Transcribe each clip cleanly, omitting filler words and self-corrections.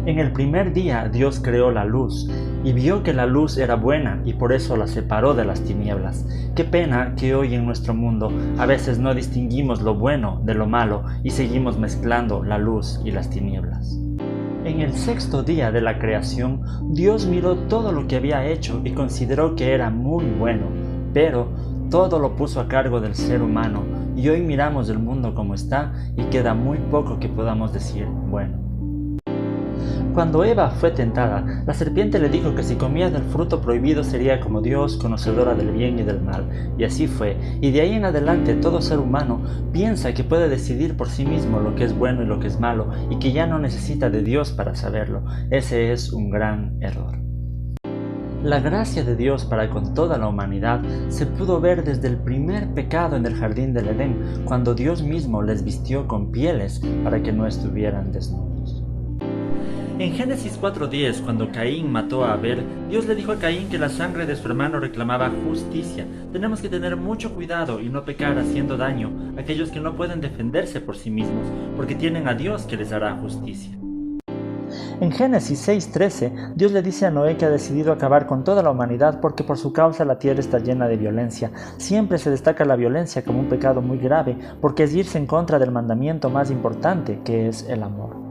En el primer día Dios creó la luz, y vio que la luz era buena, y por eso la separó de las tinieblas. Qué pena que hoy en nuestro mundo a veces no distinguimos lo bueno de lo malo y seguimos mezclando la luz y las tinieblas. En el sexto día de la creación, Dios miró todo lo que había hecho y consideró que era muy bueno, pero todo lo puso a cargo del ser humano, y hoy miramos el mundo como está y queda muy poco que podamos decir bueno. Cuando Eva fue tentada, la serpiente le dijo que si comía del fruto prohibido sería como Dios, conocedora del bien y del mal. Y así fue, y de ahí en adelante todo ser humano piensa que puede decidir por sí mismo lo que es bueno y lo que es malo, y que ya no necesita de Dios para saberlo. Ese es un gran error. La gracia de Dios para con toda la humanidad se pudo ver desde el primer pecado en el jardín del Edén, cuando Dios mismo les vistió con pieles para que no estuvieran desnudos. En Génesis 4:10, cuando Caín mató a Abel, Dios le dijo a Caín que la sangre de su hermano reclamaba justicia. Tenemos que tener mucho cuidado y no pecar haciendo daño a aquellos que no pueden defenderse por sí mismos, porque tienen a Dios que les hará justicia. En Génesis 6:13, Dios le dice a Noé que ha decidido acabar con toda la humanidad porque por su causa la tierra está llena de violencia. Siempre se destaca la violencia como un pecado muy grave, porque es irse en contra del mandamiento más importante, que es el amor.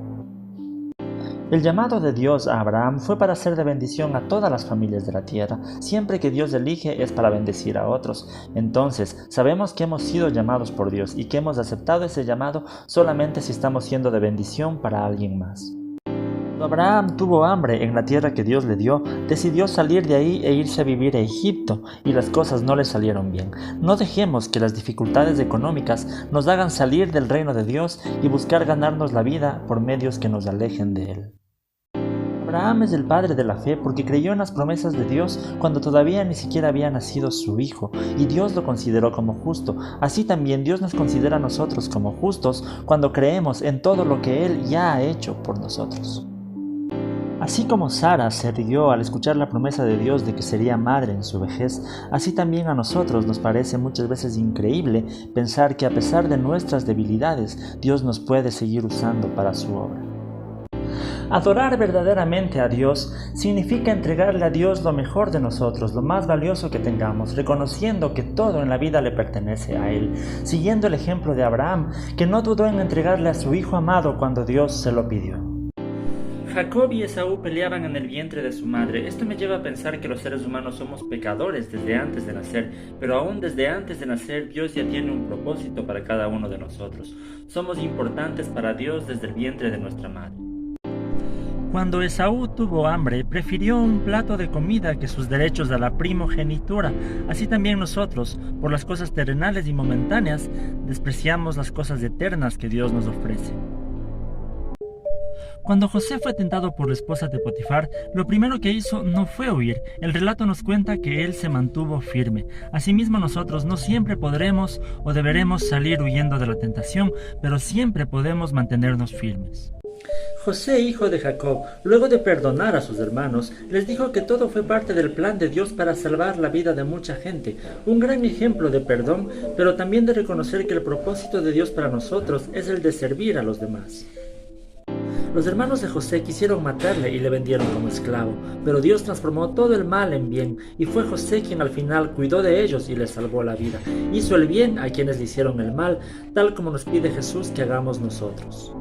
El llamado de Dios a Abraham fue para ser de bendición a todas las familias de la tierra. Siempre que Dios elige es para bendecir a otros. Entonces, sabemos que hemos sido llamados por Dios y que hemos aceptado ese llamado solamente si estamos siendo de bendición para alguien más. Cuando Abraham tuvo hambre en la tierra que Dios le dio, decidió salir de ahí e irse a vivir a Egipto, y las cosas no le salieron bien. No dejemos que las dificultades económicas nos hagan salir del reino de Dios y buscar ganarnos la vida por medios que nos alejen de Él. Abraham es el padre de la fe porque creyó en las promesas de Dios cuando todavía ni siquiera había nacido su hijo, y Dios lo consideró como justo. Así también Dios nos considera a nosotros como justos cuando creemos en todo lo que Él ya ha hecho por nosotros. Así como Sara se rió al escuchar la promesa de Dios de que sería madre en su vejez, así también a nosotros nos parece muchas veces increíble pensar que a pesar de nuestras debilidades, Dios nos puede seguir usando para su obra. Adorar verdaderamente a Dios significa entregarle a Dios lo mejor de nosotros, lo más valioso que tengamos, reconociendo que todo en la vida le pertenece a Él, siguiendo el ejemplo de Abraham, que no dudó en entregarle a su hijo amado cuando Dios se lo pidió. Jacob y Esaú peleaban en el vientre de su madre. Esto me lleva a pensar que los seres humanos somos pecadores desde antes de nacer, pero aún desde antes de nacer Dios ya tiene un propósito para cada uno de nosotros. Somos importantes para Dios desde el vientre de nuestra madre. Cuando Esaú tuvo hambre, prefirió un plato de comida que sus derechos a la primogenitura. Así también nosotros, por las cosas terrenales y momentáneas, despreciamos las cosas eternas que Dios nos ofrece. Cuando José fue tentado por la esposa de Potifar, lo primero que hizo no fue huir. El relato nos cuenta que él se mantuvo firme. Asimismo, nosotros no siempre podremos o deberemos salir huyendo de la tentación, pero siempre podemos mantenernos firmes. José, hijo de Jacob, luego de perdonar a sus hermanos, les dijo que todo fue parte del plan de Dios para salvar la vida de mucha gente. Un gran ejemplo de perdón, pero también de reconocer que el propósito de Dios para nosotros es el de servir a los demás. Los hermanos de José quisieron matarle y le vendieron como esclavo, pero Dios transformó todo el mal en bien, y fue José quien al final cuidó de ellos y les salvó la vida. Hizo el bien a quienes le hicieron el mal, tal como nos pide Jesús que hagamos nosotros.